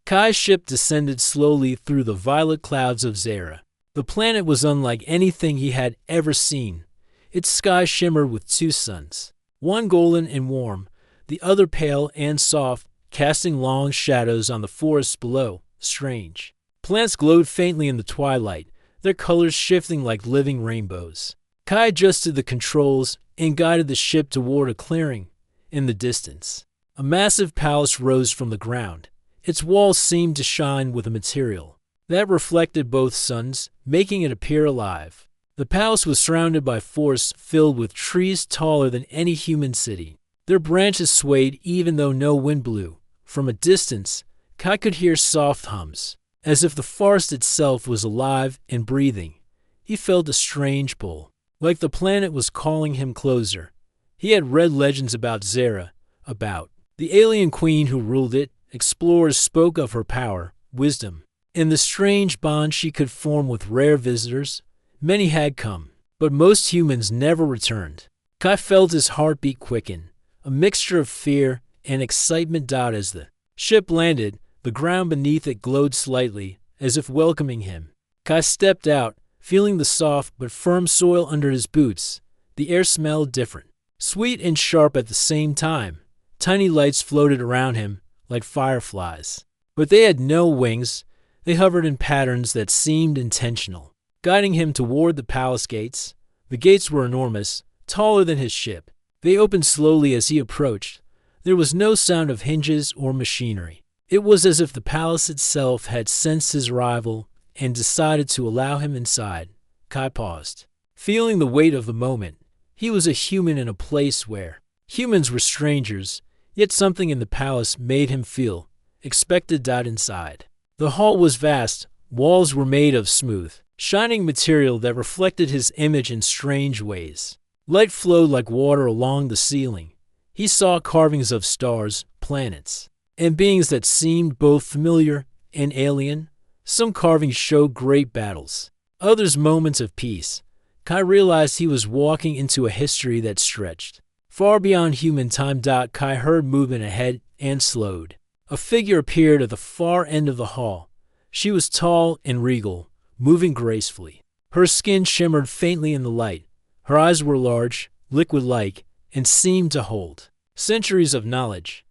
Kai's ship descended slowly through the violet clouds of Zera. The planet was unlike anything he had ever seen. Its sky shimmered with two suns, one golden and warm, the other pale and soft, casting long shadows on the forests below. Strange. Plants glowed faintly in the twilight, their colors shifting like living rainbows. Kai adjusted the controls and guided the ship toward a clearing in the distance. A massive palace rose from the ground. Its walls seemed to shine with a material that reflected both suns, making it appear alive. The palace was surrounded by forests filled with trees taller than any human city. Their branches swayed even though no wind blew. From a distance, Kai could hear soft hums, as if the forest itself was alive and breathing. He felt a strange pull, like the planet was calling him closer. He had read legends about Zera, about the alien queen who ruled it. Explorers spoke of her power, wisdom, and the strange bond she could form with rare visitors. Many had come, but most humans never returned. Kai felt his heartbeat quicken, a mixture of fear and excitement. As the ship landed, the ground beneath it glowed slightly, as if welcoming him. Kai stepped out, feeling the soft but firm soil under his boots. The air smelled different, sweet and sharp at the same time. Tiny lights floated around him like fireflies, but they had no wings. They hovered in patterns that seemed intentional, guiding him toward the palace gates. The gates were enormous, taller than his ship. They opened slowly as he approached. There was no sound of hinges or machinery. It was as if the palace itself had sensed his arrival and decided to allow him inside. Kai paused, feeling the weight of the moment. He was a human in a place where humans were strangers, yet something in the palace made him feel expected. Inside, the hall was vast. Walls were made of smooth, shining material that reflected his image in strange ways. Light flowed like water along the ceiling. He saw carvings of stars, planets, and beings that seemed both familiar and alien. Some carvings showed great battles, others moments of peace. Kai realized he was walking into a history that stretched far beyond human time. Kai heard movement ahead and slowed. A figure appeared at the far end of the hall. She was tall and regal, moving gracefully. Her skin shimmered faintly in the light. Her eyes were large, liquid-like, and seemed to hold centuries of knowledge.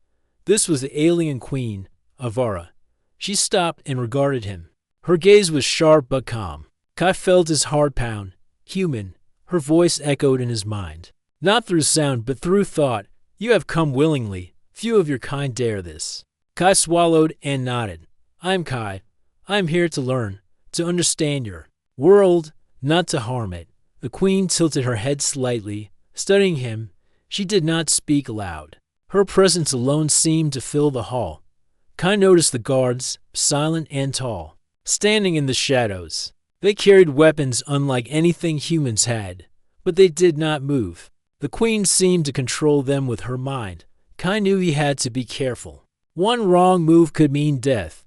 This was the alien queen, Avara. She stopped and regarded him. Her gaze was sharp but calm. Kai felt his heart pound. Human, her voice echoed in his mind. Not through sound, but through thought. You have come willingly. Few of your kind dare this. Kai swallowed and nodded. I am Kai. I am here to learn, to understand your world, not to harm it. The queen tilted her head slightly, studying him. She did not speak aloud. Her presence alone seemed to fill the hall. Kai noticed the guards, silent and tall, standing in the shadows. They carried weapons unlike anything humans had, but they did not move. The queen seemed to control them with her mind. Kai knew he had to be careful. One wrong move could mean death.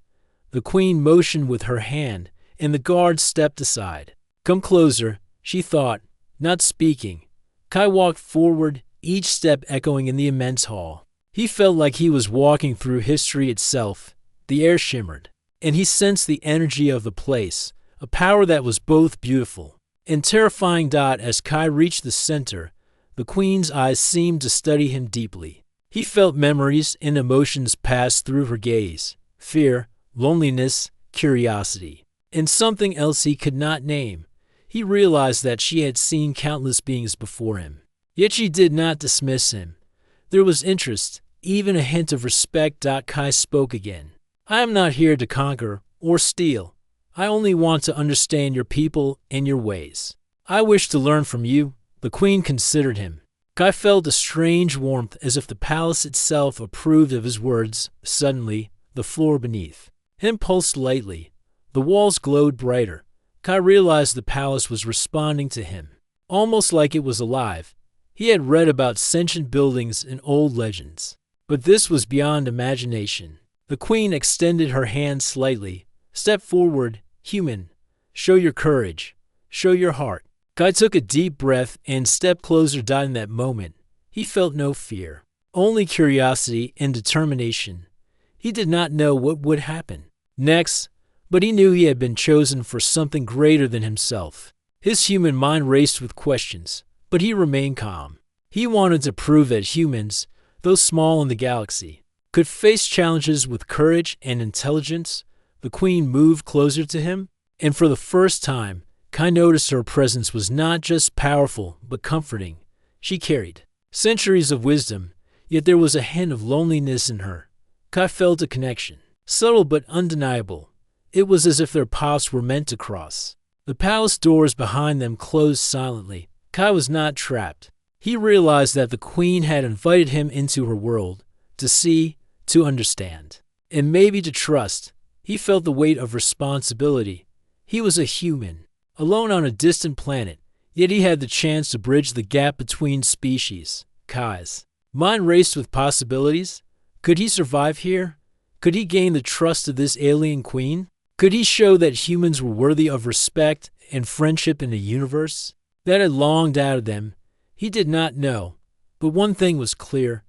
The queen motioned with her hand, and the guards stepped aside. Come closer, she thought, not speaking. Kai walked forward, each step echoing in the immense hall. He felt like he was walking through history itself. The air shimmered, and he sensed the energy of the place, a power that was both beautiful and terrifying. As Kai reached the center, the queen's eyes seemed to study him deeply. He felt memories and emotions pass through her gaze: fear, loneliness, curiosity, and something else he could not name. He realized that she had seen countless beings before him, yet she did not dismiss him. There was interest, even a hint of respect. Kai spoke again. I am not here to conquer or steal. I only want to understand your people and your ways. I wish to learn from you. The queen considered him. Kai felt a strange warmth, as if the palace itself approved of his words. Suddenly, the floor beneath him pulsed lightly. The walls glowed brighter. Kai realized the palace was responding to him, almost like it was alive. He had read about sentient buildings in old legends, but this was beyond imagination. The queen extended her hand slightly. Step forward, human. Show your courage. Show your heart. Kai took a deep breath and stepped closer. In that moment, he felt no fear, only curiosity and determination. He did not know what would happen next, but he knew he had been chosen for something greater than himself. His human mind raced with questions, but he remained calm. He wanted to prove that humans, though small in the galaxy, could face challenges with courage and intelligence. The Queen moved closer to him, and for the first time, Kai noticed her presence was not just powerful, but comforting. She carried centuries of wisdom, yet there was a hint of loneliness in her. Kai felt a connection, subtle but undeniable. It was as if their paths were meant to cross. The palace doors behind them closed silently. Kai was not trapped. He realized that the Queen had invited him into her world, to see, to understand, and maybe to trust. He felt the weight of responsibility. He was a human, alone on a distant planet, yet he had the chance to bridge the gap between species. Kai's mind raced with possibilities. Could he survive here? Could he gain the trust of this alien queen? Could he show that humans were worthy of respect and friendship in a universe that had long doubted them? He did not know, but one thing was clear.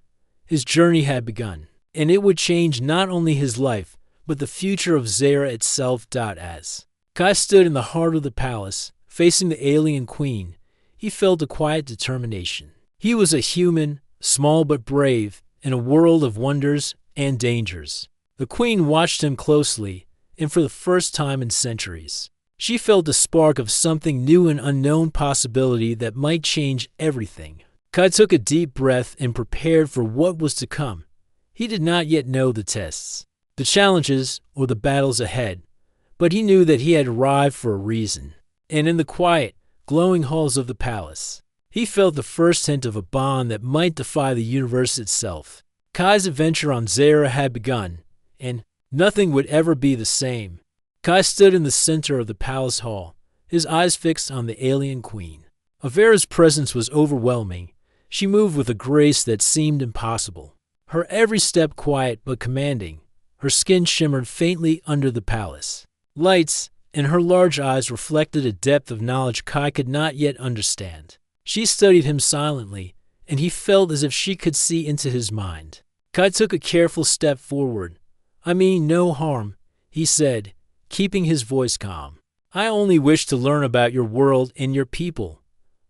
His journey had begun, and it would change not only his life, but the future of Zera itself. As Kai stood in the heart of the palace, facing the alien queen, he felt a quiet determination. He was a human, small but brave, in a world of wonders and dangers. The queen watched him closely, and for the first time in centuries, she felt a spark of something new and unknown possibility that might change everything. Kai took a deep breath and prepared for what was to come. He did not yet know the tests, the challenges, or the battles ahead, but he knew that he had arrived for a reason. And in the quiet, glowing halls of the palace, he felt the first hint of a bond that might defy the universe itself. Kai's adventure on Zera had begun, and nothing would ever be the same. Kai stood in the center of the palace hall, his eyes fixed on the alien queen. Avera's presence was overwhelming. She moved with a grace that seemed impossible, her every step quiet but commanding. Her skin shimmered faintly under the palace lights, and her large eyes reflected a depth of knowledge Kai could not yet understand. She studied him silently, and he felt as if she could see into his mind. Kai took a careful step forward. "I mean no harm," he said, keeping his voice calm. "I only wish to learn about your world and your people."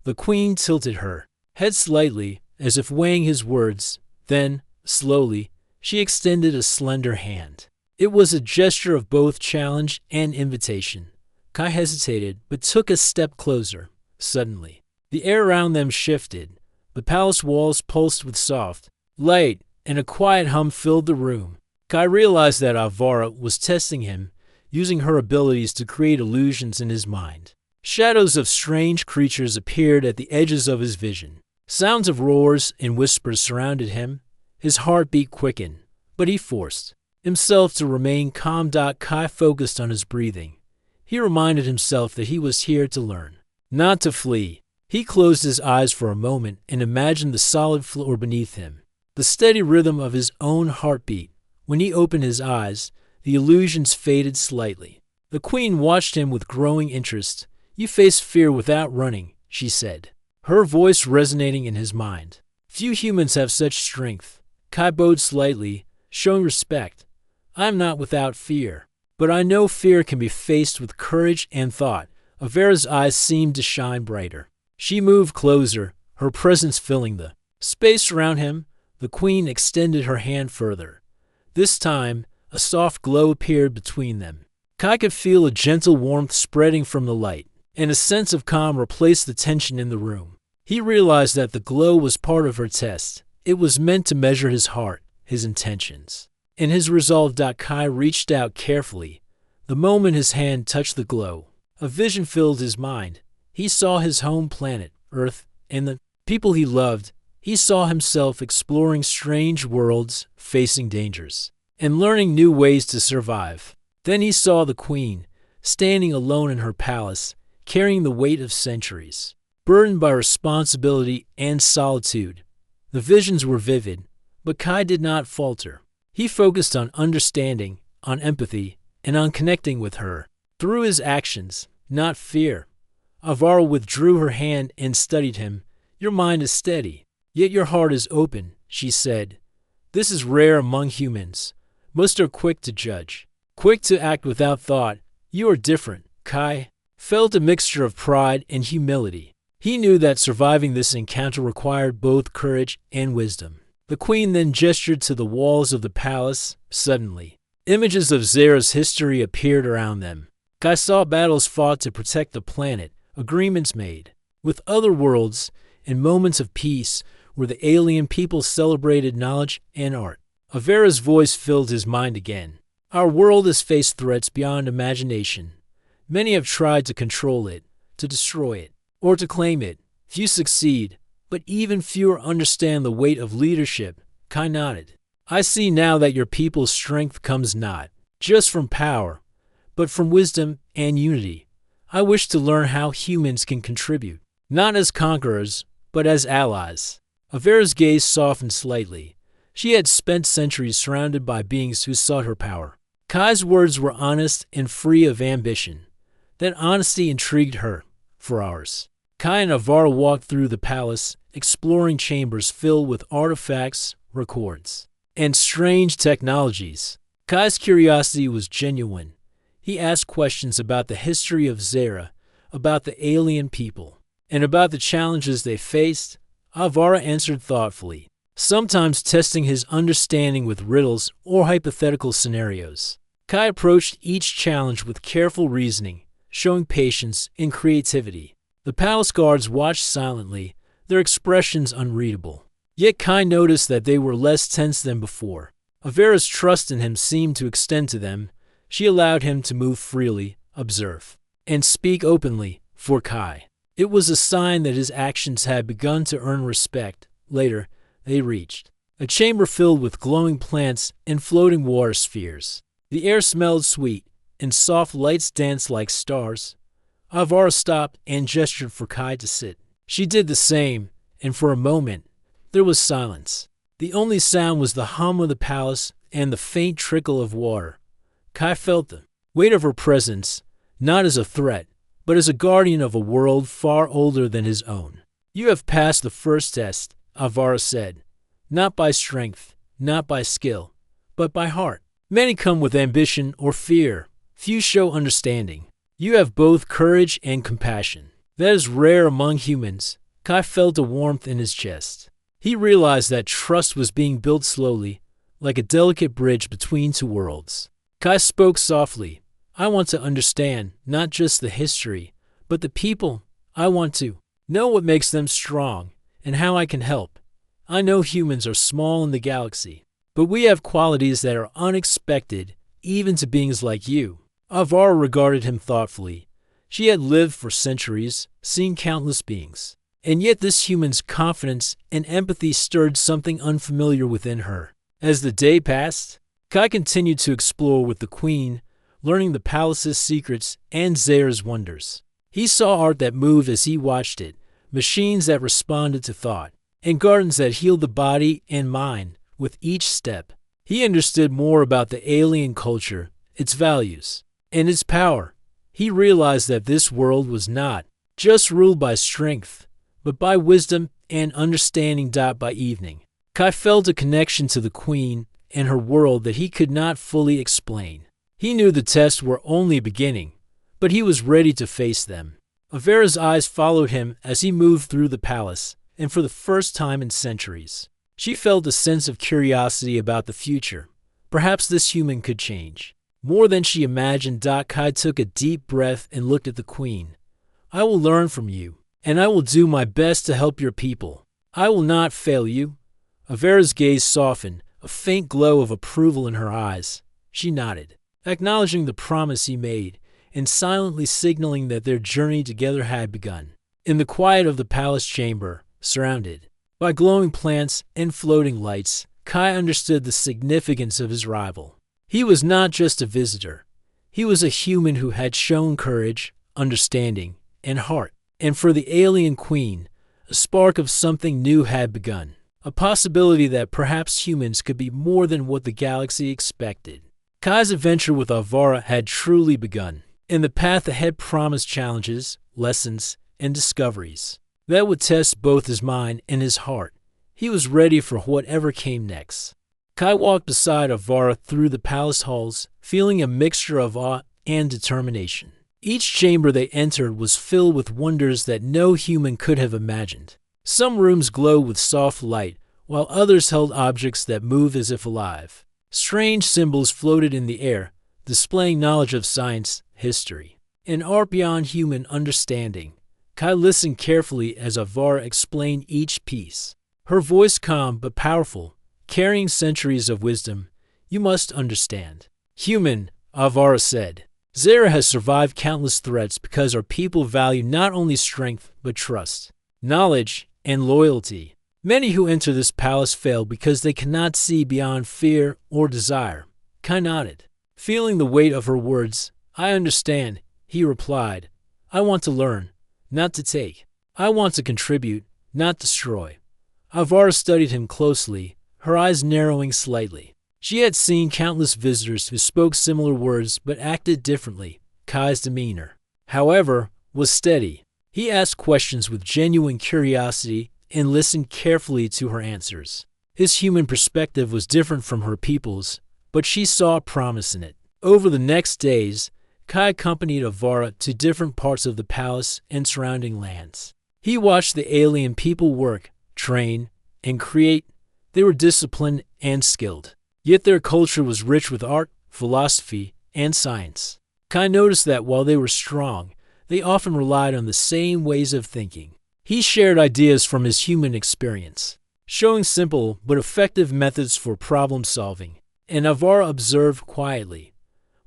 The queen tilted her head slightly, as if weighing his words. Then, slowly, she extended a slender hand. It was a gesture of both challenge and invitation. Kai hesitated, but took a step closer. Suddenly, the air around them shifted. The palace walls pulsed with soft light, and a quiet hum filled the room. Kai realized that Avara was testing him, using her abilities to create illusions in his mind. Shadows of strange creatures appeared at the edges of his vision. Sounds of roars and whispers surrounded him. His heartbeat quickened, but he forced himself to remain calm. Kai focused on his breathing. He reminded himself that he was here to learn, not to flee. He closed his eyes for a moment and imagined the solid floor beneath him, the steady rhythm of his own heartbeat. When he opened his eyes, the illusions faded slightly. The queen watched him with growing interest. "You face fear without running," she said, her voice resonating in his mind. "Few humans have such strength." Kai bowed slightly, showing respect. "I am not without fear, but I know fear can be faced with courage and thought." Avera's eyes seemed to shine brighter. She moved closer, her presence filling the space around him. The queen extended her hand further. This time, a soft glow appeared between them. Kai could feel a gentle warmth spreading from the light, and a sense of calm replaced the tension in the room. He realized that the glow was part of her test. It was meant to measure his heart, his intentions, and his resolve. Kai reached out carefully. The moment his hand touched the glow, a vision filled his mind. He saw his home planet, Earth, and the people he loved. He saw himself exploring strange worlds, facing dangers, and learning new ways to survive. Then he saw the queen, standing alone in her palace, carrying the weight of centuries, burdened by responsibility and solitude. The visions were vivid, but Kai did not falter. He focused on understanding, on empathy, and on connecting with her through his actions, not fear. Avara withdrew her hand and studied him. "Your mind is steady, yet your heart is open," she said. "This is rare among humans. Most are quick to judge, quick to act without thought. You are different. Kai felt a mixture of pride and humility. He knew that surviving this encounter required both courage and wisdom. The queen then gestured to the walls of the palace. Suddenly, images of Zera's history appeared around them. Kai saw battles fought to protect the planet, agreements made with other worlds, and moments of peace where the alien people celebrated knowledge and art. Avera's voice filled his mind again. Our world has faced threats beyond imagination. Many have tried to control it, to destroy it, or to claim it. Few succeed, but even fewer understand the weight of leadership. Kai nodded. I see now that your people's strength comes not just from power, but from wisdom and unity. I wish to learn how humans can contribute, not as conquerors, but as allies. Avera's gaze softened slightly. She had spent centuries surrounded by beings who sought her power. Kai's words were honest and free of ambition. That honesty intrigued her. For hours, Kai and Avara walked through the palace, exploring chambers filled with artifacts, records, and strange technologies. Kai's curiosity was genuine. He asked questions about the history of Zera, about the alien people, and about the challenges they faced. Avara answered thoughtfully, sometimes testing his understanding with riddles or hypothetical scenarios. Kai approached each challenge with careful reasoning, showing patience and creativity. The palace guards watched silently, their expressions unreadable. Yet Kai noticed that they were less tense than before. Avera's trust in him seemed to extend to them. She allowed him to move freely, observe, and speak openly. For Kai, it was a sign that his actions had begun to earn respect. Later, they reached a chamber filled with glowing plants and floating water spheres. The air smelled sweet, and soft lights danced like stars. Avara stopped and gestured for Kai to sit. She did the same, and for a moment, there was silence. The only sound was the hum of the palace and the faint trickle of water. Kai felt the weight of her presence, not as a threat, but as a guardian of a world far older than his own. You have passed the first test, Avara said. Not by strength, not by skill, but by heart. Many come with ambition or fear. Few show understanding. You have both courage and compassion. That is rare among humans. Kai felt a warmth in his chest. He realized that trust was being built slowly, like a delicate bridge between two worlds. Kai spoke softly. I want to understand not just the history, but the people. I want to know what makes them strong and how I can help. I know humans are small in the galaxy, but we have qualities that are unexpected, even to beings like you. Avara regarded him thoughtfully. She had lived for centuries, seen countless beings, and yet this human's confidence and empathy stirred something unfamiliar within her. As the day passed, Kai continued to explore with the queen, learning the palace's secrets and Zera's wonders. He saw art that moved as he watched it, machines that responded to thought, and gardens that healed the body and mind with each step. He understood more about the alien culture, its values, and its power. He realized that this world was not just ruled by strength, but by wisdom and understanding. By evening, Kai felt a connection to the queen and her world that he could not fully explain. He knew the tests were only beginning, but he was ready to face them. Avera's eyes followed him as he moved through the palace, and for the first time in centuries, she felt a sense of curiosity about the future. Perhaps this human could change. More than she imagined. Kai took a deep breath and looked at the queen. I will learn from you, and I will do my best to help your people. I will not fail you. Avera's gaze softened, a faint glow of approval in her eyes. She nodded, acknowledging the promise he made, and silently signaling that their journey together had begun. In the quiet of the palace chamber, surrounded by glowing plants and floating lights, Kai understood the significance of his arrival. He was not just a visitor. He was a human who had shown courage, understanding, and heart. And for the alien queen, a spark of something new had begun. A possibility that perhaps humans could be more than what the galaxy expected. Kai's adventure with Avara had truly begun, and the path ahead promised challenges, lessons, and discoveries that would test both his mind and his heart. He was ready for whatever came next. Kai walked beside Avara through the palace halls, feeling a mixture of awe and determination. Each chamber they entered was filled with wonders that no human could have imagined. Some rooms glowed with soft light, while others held objects that moved as if alive. Strange symbols floated in the air, displaying knowledge of science, history, and art beyond human understanding. Kai listened carefully as Avara explained each piece. Her voice calm but powerful, carrying centuries of wisdom. You must understand. Human, Avara said. Zara has survived countless threats because our people value not only strength but trust, knowledge, and loyalty. Many who enter this palace fail because they cannot see beyond fear or desire. Kai nodded. Feeling the weight of her words, I understand, he replied. I want to learn, not to take. I want to contribute, not destroy. Avara studied him closely, her eyes narrowing slightly. She had seen countless visitors who spoke similar words but acted differently. Kai's demeanor, however, was steady. He asked questions with genuine curiosity and listened carefully to her answers. His human perspective was different from her people's, but she saw promise in it. Over the next days, Kai accompanied Avara to different parts of the palace and surrounding lands. He watched the alien people work, train, and create. They were disciplined and skilled. Yet their culture was rich with art, philosophy, and science. Kai noticed that while they were strong, they often relied on the same ways of thinking. He shared ideas from his human experience, showing simple but effective methods for problem solving, and Avara observed quietly.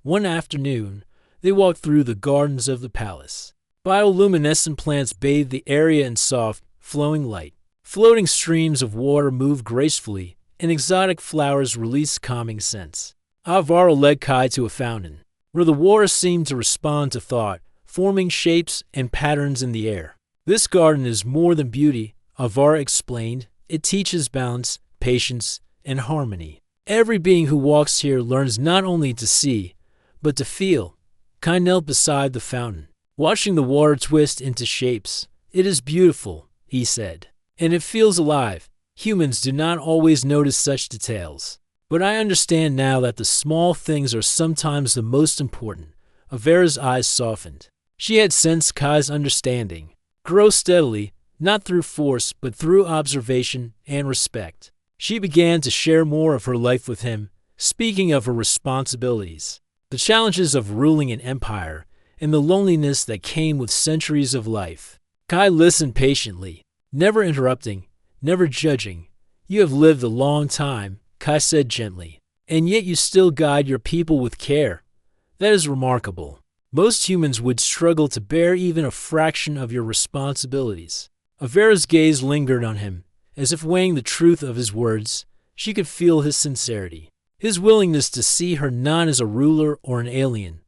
One afternoon, they walked through the gardens of the palace. Bioluminescent plants bathed the area in soft, flowing light. Floating streams of water moved gracefully, and exotic flowers released calming scents. Avara led Kai to a fountain, where the water seemed to respond to thought, forming shapes and patterns in the air. This garden is more than beauty, Avara explained. It teaches balance, patience, and harmony. Every being who walks here learns not only to see, but to feel. Kai knelt beside the fountain, watching the water twist into shapes. It is beautiful, he said, and it feels alive. Humans do not always notice such details. But I understand now that the small things are sometimes the most important. Avara's eyes softened. She had sensed Kai's understanding grow steadily, not through force, but through observation and respect. She began to share more of her life with him, speaking of her responsibilities, the challenges of ruling an empire, and the loneliness that came with centuries of life. Kai listened patiently, never interrupting, never judging. You have lived a long time, Kai said gently, and yet you still guide your people with care. That is remarkable. Most humans would struggle to bear even a fraction of your responsibilities. Avara's gaze lingered on him, as if weighing the truth of his words. She could feel his sincerity, his willingness to see her not as a ruler or an alien,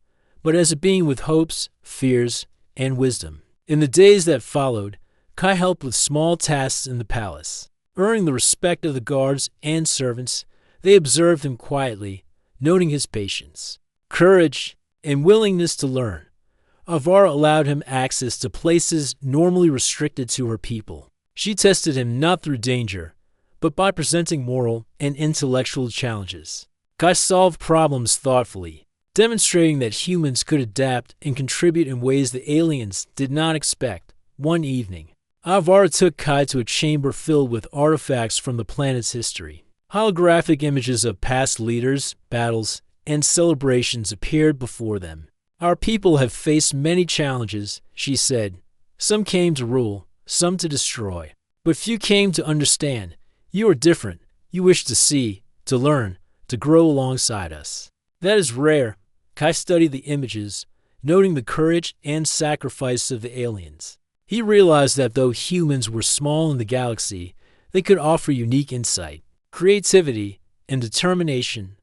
but as a being with hopes, fears, and wisdom. In the days that followed, Kai helped with small tasks in the palace. Earning the respect of the guards and servants, they observed him quietly, noting his patience, courage, and willingness to learn. Avara allowed him access to places normally restricted to her people. She tested him not through danger, but by presenting moral and intellectual challenges. Kai solved problems thoughtfully, demonstrating that humans could adapt and contribute in ways the aliens did not expect. One evening, Avara took Kai to a chamber filled with artifacts from the planet's history. Holographic images of past leaders, battles, and celebrations appeared before them. Our people have faced many challenges, she said. Some came to rule, some to destroy. But few came to understand. You are different. You wish to see, to learn, to grow alongside us. That is rare. Kai studied the images, noting the courage and sacrifice of the aliens. He realized that though humans were small in the galaxy, they could offer unique insight, creativity, and determination.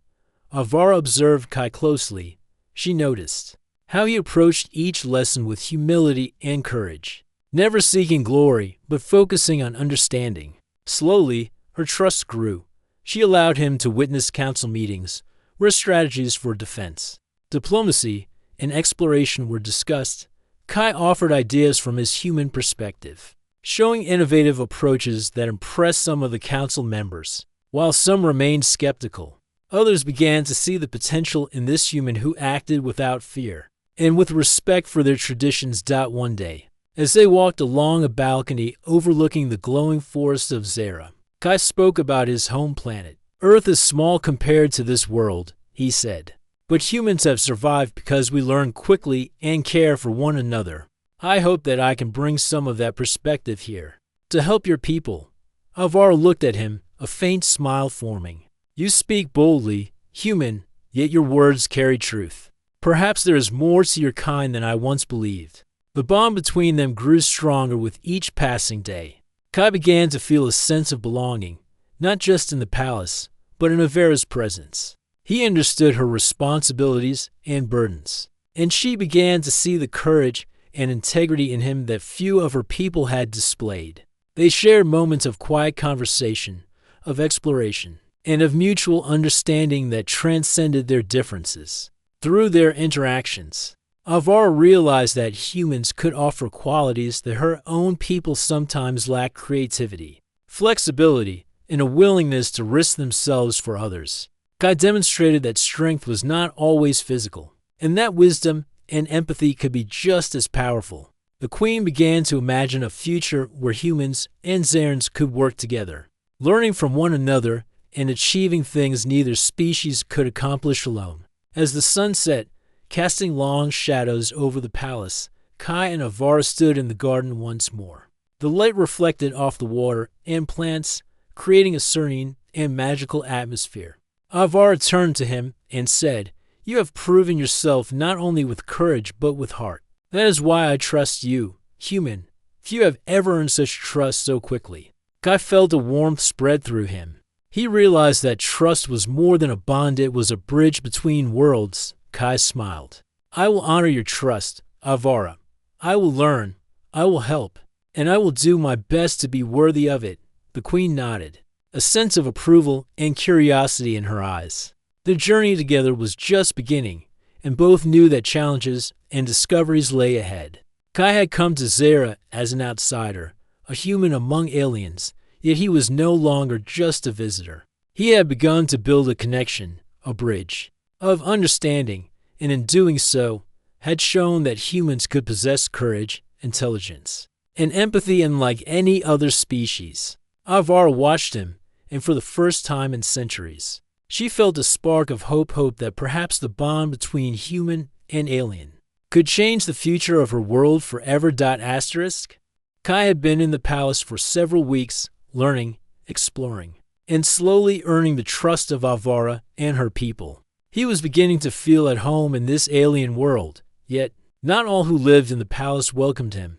Avara observed Kai closely. She noticed how he approached each lesson with humility and courage, never seeking glory, but focusing on understanding. Slowly, her trust grew. She allowed him to witness council meetings, where strategies for defense, diplomacy, and exploration were discussed. Kai offered ideas from his human perspective, showing innovative approaches that impressed some of the council members. While some remained skeptical, others began to see the potential in this human who acted without fear and with respect for their traditions. One day, as they walked along a balcony overlooking the glowing forest of Zera, Kai spoke about his home planet. Earth is small compared to this world, he said, but humans have survived because we learn quickly and care for one another. I hope that I can bring some of that perspective here to help your people. Alvaro looked at him, a faint smile forming. You speak boldly, human, yet your words carry truth. Perhaps there is more to your kind than I once believed. The bond between them grew stronger with each passing day. Kai began to feel a sense of belonging, not just in the palace, but in Avera's presence. He understood her responsibilities and burdens, and she began to see the courage and integrity in him that few of her people had displayed. They shared moments of quiet conversation, of exploration, and of mutual understanding that transcended their differences. Through their interactions, Alvaro realized that humans could offer qualities that her own people sometimes lacked: creativity, flexibility, and a willingness to risk themselves for others. Kai demonstrated that strength was not always physical, and that wisdom and empathy could be just as powerful. The Queen began to imagine a future where humans and Zarans could work together, learning from one another and achieving things neither species could accomplish alone. As the sun set, casting long shadows over the palace, Kai and Alvaro stood in the garden once more. The light reflected off the water and plants, creating a serene and magical atmosphere. Alvaro turned to him and said, "You have proven yourself not only with courage but with heart. That is why I trust you, human. Few have ever earned such trust so quickly." Kai felt a warmth spread through him. He realized that trust was more than a bond, it was a bridge between worlds. Kai smiled. "I will honor your trust, Alvaro. I will learn, I will help, and I will do my best to be worthy of it." The Queen nodded, a sense of approval and curiosity in her eyes. Their journey together was just beginning, and both knew that challenges and discoveries lay ahead. Kai had come to Zera as an outsider, a human among aliens, yet he was no longer just a visitor. He had begun to build a connection, a bridge, of understanding, and in doing so, had shown that humans could possess courage, intelligence, and empathy unlike any other species. Alvaro watched him, and for the first time in centuries, she felt a spark of hope that perhaps the bond between human and alien could change the future of her world forever. Kai had been in the palace for several weeks, learning, exploring, and slowly earning the trust of Alvaro and her people. He was beginning to feel at home in this alien world, yet not all who lived in the palace welcomed him.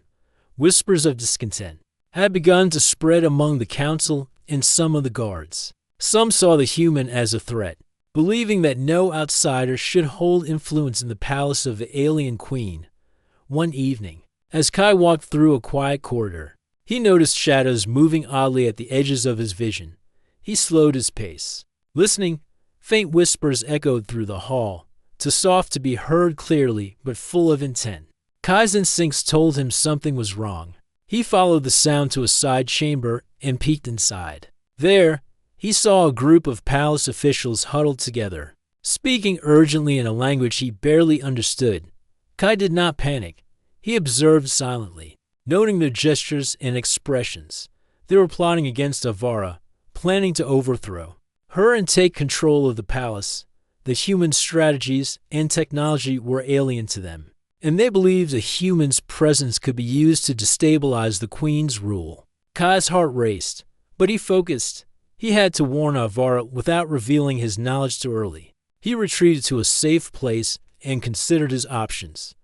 Whispers of discontent had begun to spread among the council and some of the guards. Some saw the human as a threat, believing that no outsider should hold influence in the palace of the alien queen. One evening, as Kai walked through a quiet corridor, he noticed shadows moving oddly at the edges of his vision. He slowed his pace. Listening, faint whispers echoed through the hall, too soft to be heard clearly but full of intent. Kai's instincts told him something was wrong. He followed the sound to a side chamber and peeked inside. There, he saw a group of palace officials huddled together, speaking urgently in a language he barely understood. Kai did not panic. He observed silently, noting their gestures and expressions. They were plotting against Alvaro, planning to overthrow her and take control of the palace. The human strategies and technology were alien to them, and they believed a human's presence could be used to destabilize the queen's rule. Kai's heart raced, but he focused. He had to warn Alvaro without revealing his knowledge too early. He retreated to a safe place and considered his options.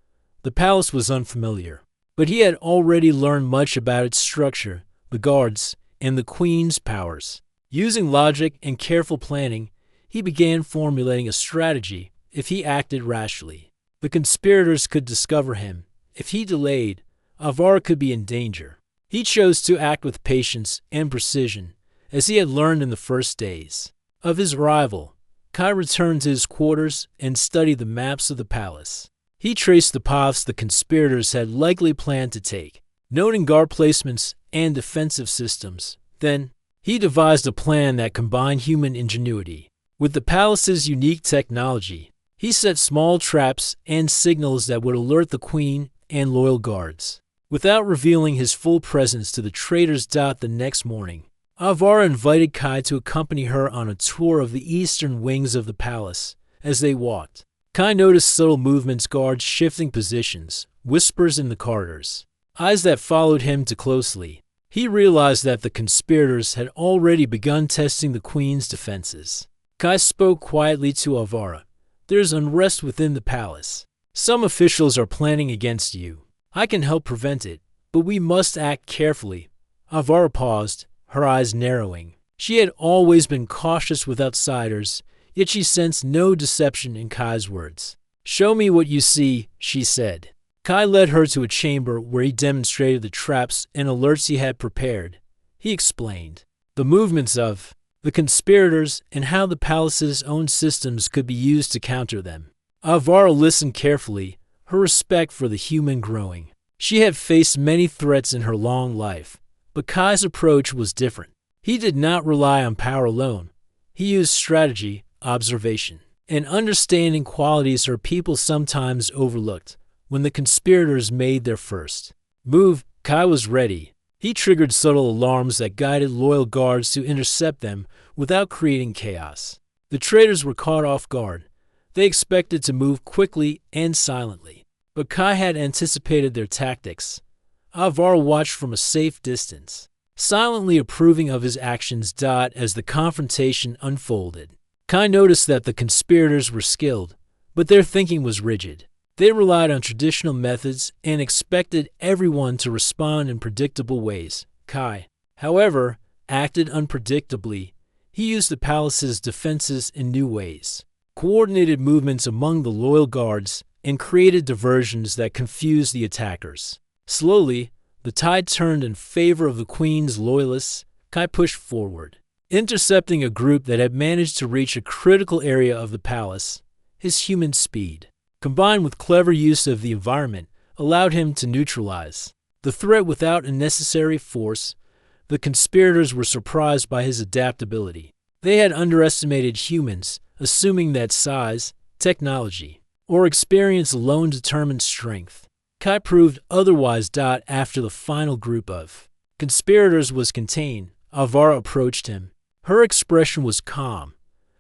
The palace was unfamiliar, but he had already learned much about its structure, the guards, and the queen's powers. Using logic and careful planning, he began formulating a strategy if he acted rashly. The conspirators could discover him. If he delayed, Alvaro could be in danger. He chose to act with patience and precision, as he had learned in the first days of his arrival. Kai returned to his quarters and studied the maps of the palace. He traced the paths the conspirators had likely planned to take, noting guard placements and defensive systems. Then, He devised a plan that combined human ingenuity with the palace's unique technology. He set small traps and signals that would alert the queen and loyal guards. Without revealing his full presence to the traitors. The next morning, Avara invited Kai to accompany her on a tour of the eastern wings of the palace. As they walked, Kai noticed subtle movements, guards shifting positions, whispers in the corridors, eyes that followed him too closely. He realized that the conspirators had already begun testing the queen's defenses. Kai spoke quietly to Avara. There's unrest within the palace. Some officials are planning against you. I can help prevent it, but we must act carefully. Avara paused, her eyes narrowing. She had always been cautious with outsiders, yet she sensed no deception in Kai's words. Show me what you see, she said. Kai led her to a chamber where he demonstrated the traps and alerts he had prepared. He explained the movements of the conspirators and how the palace's own systems could be used to counter them. Avara listened carefully, her respect for the human growing. She had faced many threats in her long life, but Kai's approach was different. He did not rely on power alone. He used strategy, observation, and understanding, qualities her people sometimes overlooked. When the conspirators made their first move, Kai was ready. He triggered subtle alarms that guided loyal guards to intercept them without creating chaos. The traitors were caught off guard. They expected to move quickly and silently, but Kai had anticipated their tactics. Avara watched from a safe distance, silently approving of his actions. As the confrontation unfolded, Kai noticed that the conspirators were skilled, but their thinking was rigid. They relied on traditional methods and expected everyone to respond in predictable ways. Kai, however, acted unpredictably. He used the palace's defenses in new ways, coordinated movements among the loyal guards, and created diversions that confused the attackers. Slowly, the tide turned in favor of the queen's loyalists. Kai pushed forward, intercepting a group that had managed to reach a critical area of the palace. His human speed, combined with clever use of the environment, allowed him to neutralize the threat without unnecessary force. The conspirators were surprised by his adaptability. They had underestimated humans, assuming that size, technology, or experience alone determined strength. Kai proved otherwise. After the final group of conspirators was contained, Avara approached him. Her expression was calm,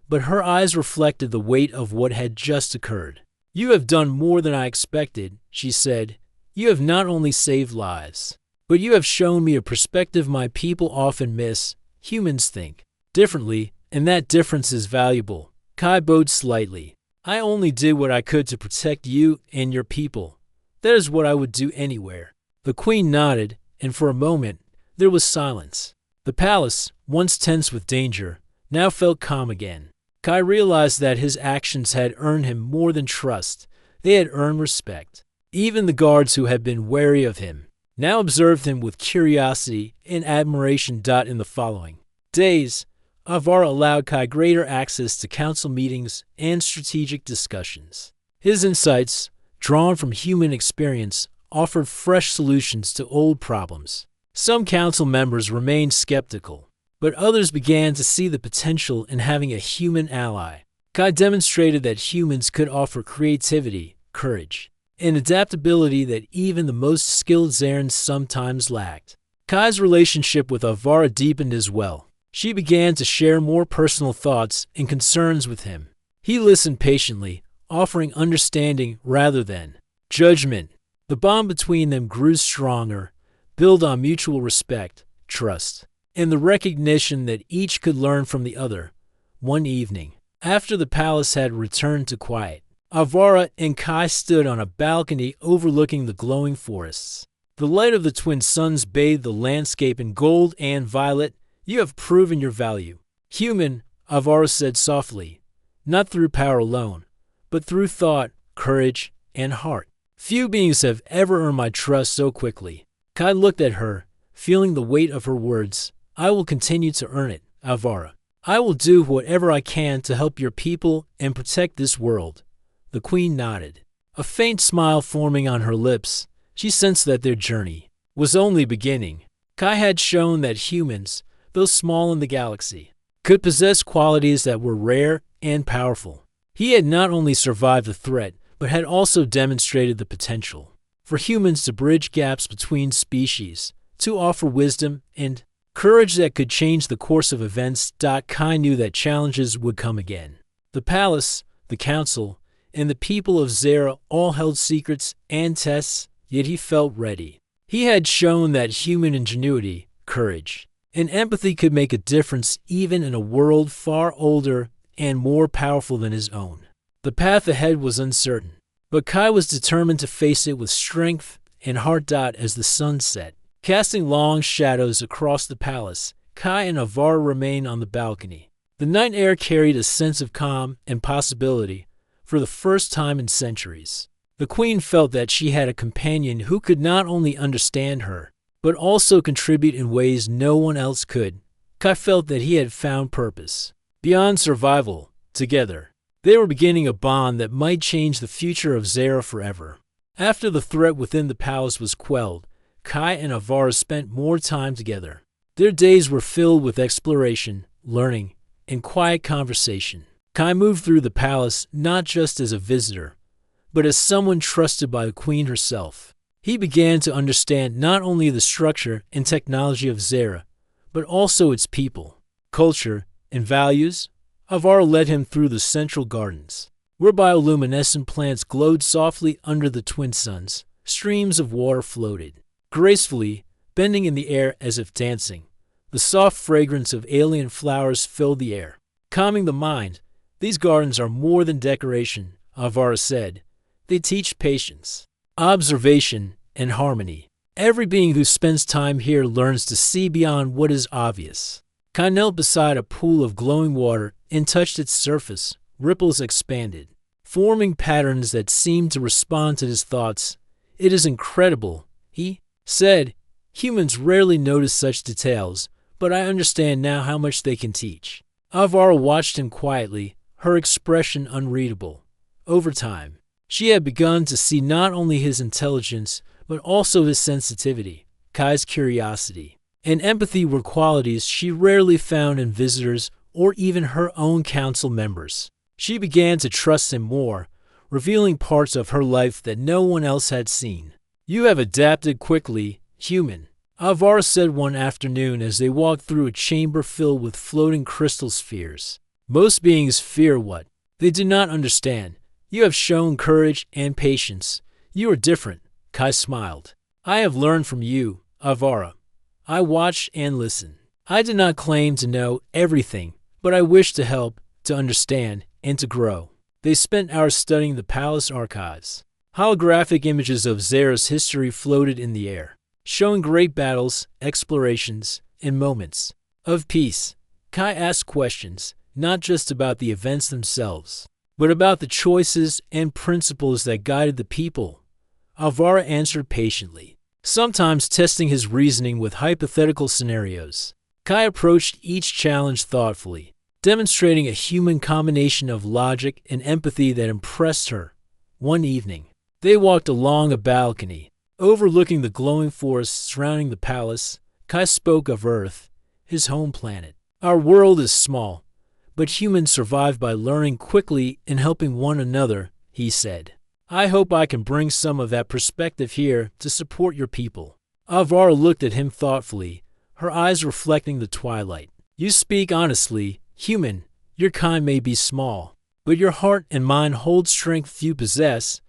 but her eyes reflected the weight of what had just occurred. You have done more than I expected, she said. You have not only saved lives, but you have shown me a perspective my people often miss. Humans think differently, and that difference is valuable. Kai bowed slightly. I only did what I could to protect you and your people. That is what I would do anywhere. The queen nodded, and for a moment, there was silence. The palace, once tense with danger, now felt calm again. Kai realized that his actions had earned him more than trust. They had earned respect. Even the guards who had been wary of him now observed him with curiosity and admiration. In the following days, Avara allowed Kai greater access to council meetings and strategic discussions. His insights, drawn from human experience, offered fresh solutions to old problems. Some council members remained skeptical, but others began to see the potential in having a human ally. Kai demonstrated that humans could offer creativity, courage, and adaptability that even the most skilled Zarans sometimes lacked. Kai's relationship with Avara deepened as well. She began to share more personal thoughts and concerns with him. He listened patiently, offering understanding rather than judgment. The bond between them grew stronger, built on mutual respect, trust, and the recognition that each could learn from the other. One evening, after the palace had returned to quiet, Avara and Kai stood on a balcony overlooking the glowing forests. The light of the twin suns bathed the landscape in gold and violet. You have proven your value. Human, Avara said softly, not through power alone, but through thought, courage, and heart. Few beings have ever earned my trust so quickly. Kai looked at her, feeling the weight of her words. I will continue to earn it, Avara. I will do whatever I can to help your people and protect this world. The queen nodded, a faint smile forming on her lips. She sensed that their journey was only beginning. Kai had shown that humans, though small in the galaxy, could possess qualities that were rare and powerful. He had not only survived the threat, but had also demonstrated the potential for humans to bridge gaps between species, to offer wisdom and courage that could change the course of events. Kai knew that challenges would come again. The palace, the council, and the people of Zera all held secrets and tests, yet he felt ready. He had shown that human ingenuity, courage, and empathy could make a difference even in a world far older and more powerful than his own. The path ahead was uncertain, but Kai was determined to face it with strength and heart. As the sun set, casting long shadows across the palace, Kai and Avara remained on the balcony. The night air carried a sense of calm and possibility for the first time in centuries. The queen felt that she had a companion who could not only understand her, but also contribute in ways no one else could. Kai felt that he had found purpose. Beyond survival, together, they were beginning a bond that might change the future of Zera forever. After the threat within the palace was quelled, Kai and Avara spent more time together. Their days were filled with exploration, learning, and quiet conversation. Kai moved through the palace not just as a visitor, but as someone trusted by the queen herself. He began to understand not only the structure and technology of Zera, but also its people, culture, and values. Avara led him through the central gardens, where bioluminescent plants glowed softly under the twin suns. Streams of water floated gracefully, bending in the air as if dancing. The soft fragrance of alien flowers filled the air, calming the mind. These gardens are more than decoration, Avara said. They teach patience, observation, and harmony. Every being who spends time here learns to see beyond what is obvious. Kai knelt beside a pool of glowing water and touched its surface. Ripples expanded, forming patterns that seemed to respond to his thoughts. It is incredible, he said. Humans rarely notice such details, but I understand now how much they can teach. Avara watched him quietly, her expression unreadable. Over time, she had begun to see not only his intelligence, but also his sensitivity. Kai's curiosity and empathy were qualities she rarely found in visitors or even her own council members. She began to trust him more, revealing parts of her life that no one else had seen. You have adapted quickly, human, Avara said one afternoon as they walked through a chamber filled with floating crystal spheres. Most beings fear what they do not understand. You have shown courage and patience. You are different, Kai smiled. I have learned from you, Avara. I watch and listen. I do not claim to know everything, but I wish to help, to understand, and to grow. They spent hours studying the palace archives. Holographic images of Zera's history floated in the air, showing great battles, explorations, and moments of peace. Kai asked questions, not just about the events themselves, but about the choices and principles that guided the people. Avara answered patiently, sometimes testing his reasoning with hypothetical scenarios. Kai approached each challenge thoughtfully, demonstrating a human combination of logic and empathy that impressed her. One evening, they walked along a balcony, overlooking the glowing forest surrounding the palace. Kai spoke of Earth, his home planet. Our world is small, but humans survive by learning quickly and helping one another, he said. I hope I can bring some of that perspective here to support your people. Avara looked at him thoughtfully, her eyes reflecting the twilight. You speak honestly, human. Your kind may be small, but your heart and mind hold strength few possess.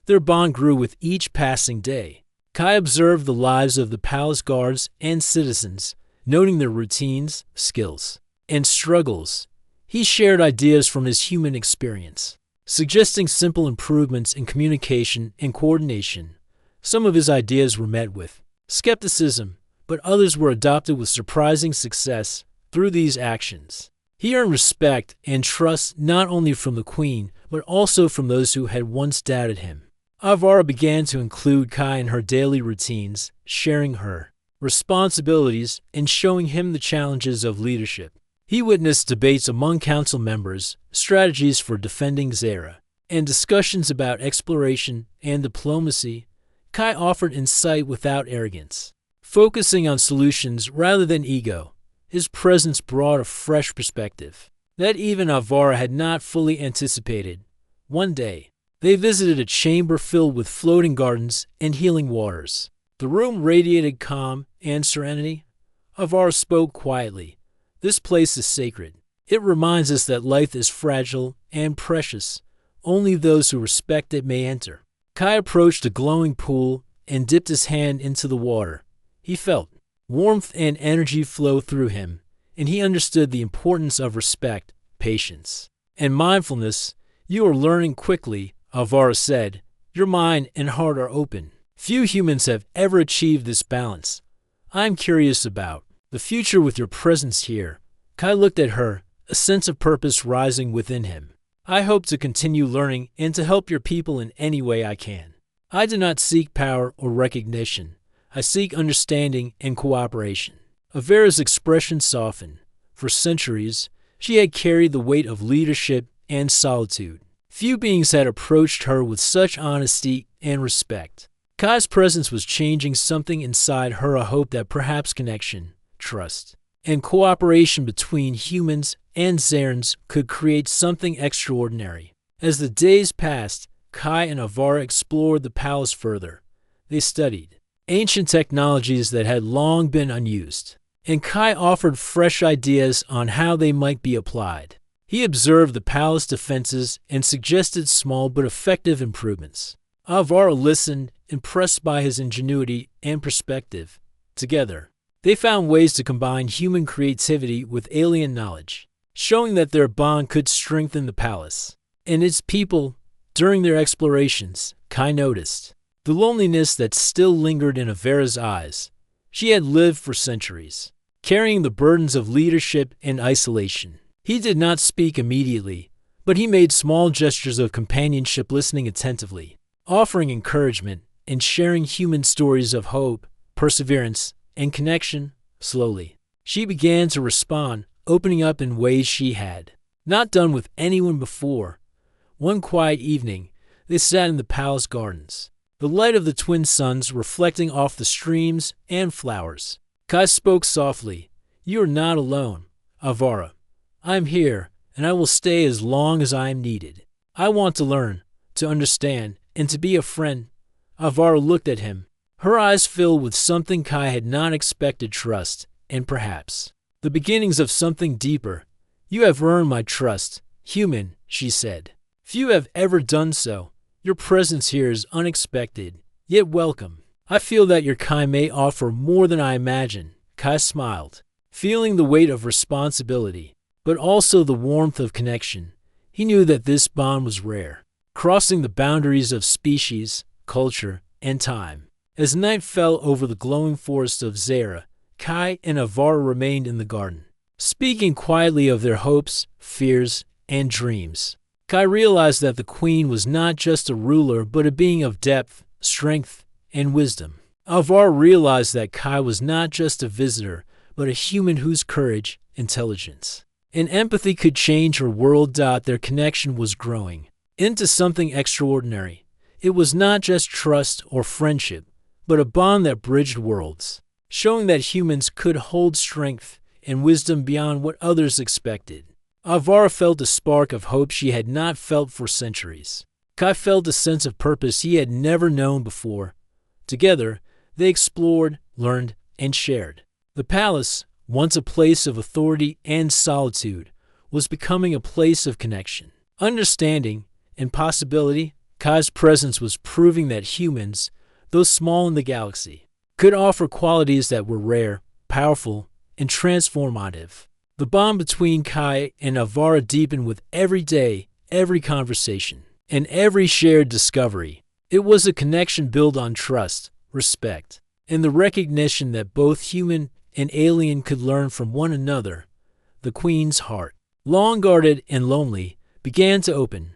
Their bond grew with each passing day. Kai observed the lives of the palace guards and citizens, noting their routines, skills, and struggles. He shared ideas from his human experience, suggesting simple improvements in communication and coordination. Some of his ideas were met with skepticism, but others were adopted with surprising success. Through these actions, he earned respect and trust not only from the queen, but also from those who had once doubted him. Avara began to include Kai in her daily routines, sharing her responsibilities and showing him the challenges of leadership. He witnessed debates among council members, strategies for defending Zera, and discussions about exploration and diplomacy. Kai offered insight without arrogance, focusing on solutions rather than ego. His presence brought a fresh perspective that even Avara had not fully anticipated. One day, they visited a chamber filled with floating gardens and healing waters. The room radiated calm and serenity. Avara spoke quietly. This place is sacred. It reminds us that life is fragile and precious. Only those who respect it may enter. Kai approached a glowing pool and dipped his hand into the water. He felt warmth and energy flow through him, and he understood the importance of respect, patience, and mindfulness. You are learning quickly, Avara said. Your mind and heart are open. Few humans have ever achieved this balance. I'm curious about the future with your presence here. Kai looked at her, a sense of purpose rising within him. I hope to continue learning and to help your people in any way I can. I do not seek power or recognition. I seek understanding and cooperation. Avara's expression softened. For centuries, she had carried the weight of leadership and solitude. Few beings had approached her with such honesty and respect. Kai's presence was changing something inside her, a hope that perhaps connection, trust, and cooperation between humans and Zarans could create something extraordinary. As the days passed, Kai and Avara explored the palace further. They studied ancient technologies that had long been unused, and Kai offered fresh ideas on how they might be applied. He observed the palace defenses and suggested small but effective improvements. Avara listened, impressed by his ingenuity and perspective. Together, they found ways to combine human creativity with alien knowledge, showing that their bond could strengthen the palace and its people. During their explorations, Kai noticed the loneliness that still lingered in Avara's eyes. She had lived for centuries, carrying the burdens of leadership and isolation. He did not speak immediately, but he made small gestures of companionship, listening attentively, offering encouragement, and sharing human stories of hope, perseverance, and connection. Slowly, she began to respond, opening up in ways she had not done with anyone before. One quiet evening, they sat in the palace gardens, the light of the twin suns reflecting off the streams and flowers. Kai spoke softly. You are not alone, Avara. I am here, and I will stay as long as I am needed. I want to learn, to understand, and to be a friend. Avara looked at him. Her eyes filled with something Kai had not expected, trust, and perhaps the beginnings of something deeper. You have earned my trust, human, she said. Few have ever done so. Your presence here is unexpected, yet welcome. I feel that your kind may offer more than I imagine. Kai smiled, feeling the weight of responsibility, but also the warmth of connection. He knew that this bond was rare, crossing the boundaries of species, culture, and time. As night fell over the glowing forest of Zara, Kai and Avara remained in the garden, speaking quietly of their hopes, fears, and dreams. Kai realized that the queen was not just a ruler but a being of depth, strength, and wisdom. Avara realized that Kai was not just a visitor but a human whose courage, intelligence, and empathy could change her world. Their connection was growing into something extraordinary. It was not just trust or friendship, but a bond that bridged worlds, showing that humans could hold strength and wisdom beyond what others expected. Avara felt a spark of hope she had not felt for centuries. Kai felt a sense of purpose he had never known before. Together, they explored, learned, and shared. The palace, once a place of authority and solitude, was becoming a place of connection, understanding, and possibility. Kai's presence was proving that humans, though small in the galaxy, could offer qualities that were rare, powerful, and transformative. The bond between Kai and Avara deepened with every day, every conversation, and every shared discovery. It was a connection built on trust, respect, and the recognition that both human and alien could learn from one another. The queen's heart, long guarded and lonely, began to open.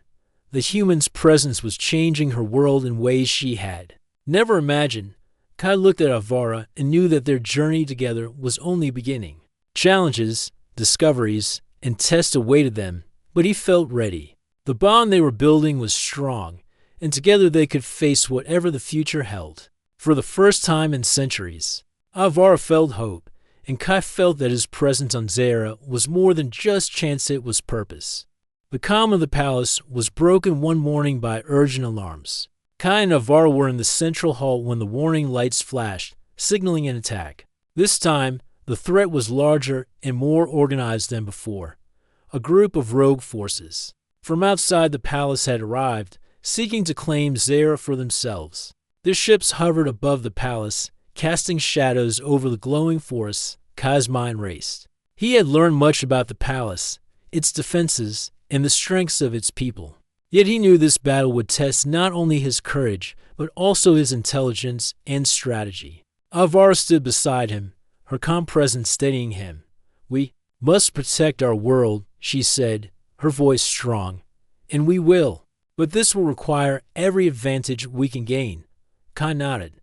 The human's presence was changing her world in ways she had never imagined. Kai looked at Avara and knew that their journey together was only beginning. Challenges, discoveries, and tests awaited them, but he felt ready. The bond they were building was strong, and together they could face whatever the future held. For the first time in centuries, Avara felt hope, and Kai felt that his presence on Zera was more than just chance, it was purpose. The calm of the palace was broken one morning by urgent alarms. Kai and Navarro were in the central hall when the warning lights flashed, signaling an attack. This time, the threat was larger and more organized than before. A group of rogue forces from outside the palace had arrived, seeking to claim Zera for themselves. Their ships hovered above the palace, casting shadows over the glowing forests. Kai's mind raced. He had learned much about the palace, its defenses, and the strengths of its people. Yet he knew this battle would test not only his courage, but also his intelligence and strategy. Alvara stood beside him, her calm presence steadying him. "We must protect our world," she said, her voice strong. "And we will. But this will require every advantage we can gain." Kai nodded.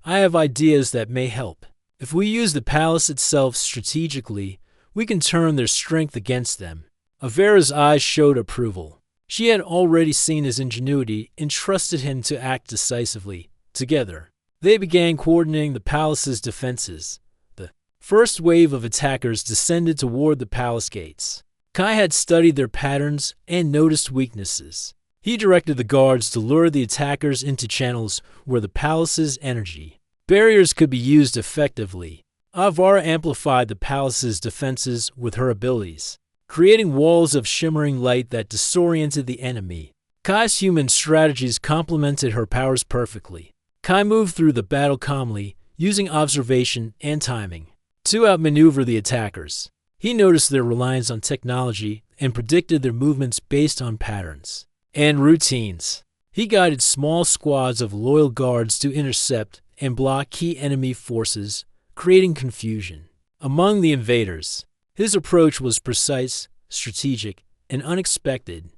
"I have ideas that may help. If we use the palace itself strategically, we can turn their strength against them." Avera's eyes showed approval. She had already seen his ingenuity and trusted him to act decisively. Together, they began coordinating the palace's defenses. The first wave of attackers descended toward the palace gates. Kai had studied their patterns and noticed weaknesses. He directed the guards to lure the attackers into channels where the palace's energy barriers could be used effectively. Alvara amplified the palace's defenses with her abilities, creating walls of shimmering light that disoriented the enemy. Kai's human strategies complemented her powers perfectly. Kai moved through the battle calmly, using observation and timing to outmaneuver the attackers. He noticed their reliance on technology and predicted their movements based on patterns and routines. He guided small squads of loyal guards to intercept and block key enemy forces, creating confusion among the invaders. His approach was precise, strategic, and unexpected.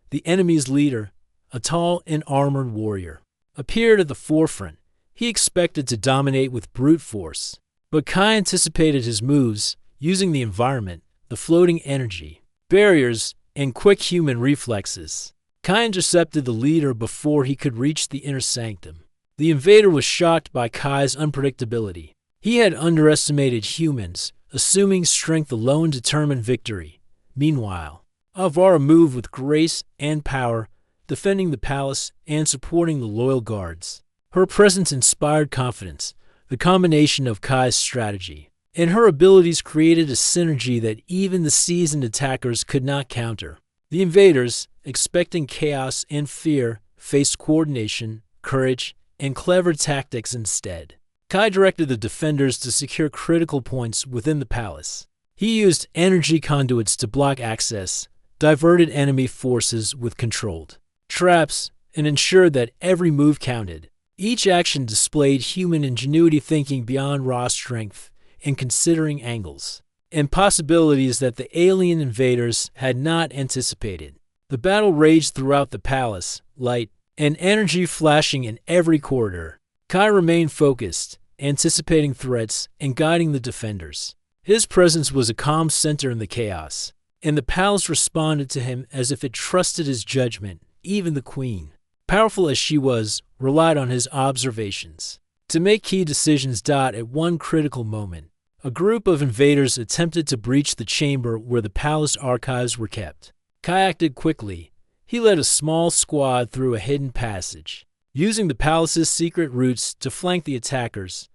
The enemy's leader, a tall and armored warrior, appeared at the forefront. He expected to dominate with brute force, but Kai anticipated his moves, using the environment, the floating energy, barriers, and quick human reflexes. Kai intercepted the leader before he could reach the inner sanctum. The invader was shocked by Kai's unpredictability. He had underestimated humans, assuming strength alone determined victory. Meanwhile, Alvara moved with grace and power, defending the palace and supporting the loyal guards. Her presence inspired confidence. The combination of Kai's strategy and her abilities created a synergy that even the seasoned attackers could not counter. The invaders, expecting chaos and fear, faced coordination, courage, and clever tactics instead. Kai directed the defenders to secure critical points within the palace. He used energy conduits to block access, diverted enemy forces with controlled traps, and ensured that every move counted. Each action displayed human ingenuity, thinking beyond raw strength and considering angles and possibilities that the alien invaders had not anticipated. The battle raged throughout the palace, light and energy flashing in every corridor. Kai remained focused, anticipating threats and guiding the defenders. His presence was a calm center in the chaos, and the palace responded to him as if it trusted his judgment. Even the queen, powerful as she was, relied on his observations to make key decisions. At one critical moment, a group of invaders attempted to breach the chamber where the palace archives were kept. Kai acted quickly. He led a small squad through a hidden passage, using the palace's secret routes to flank the attackers.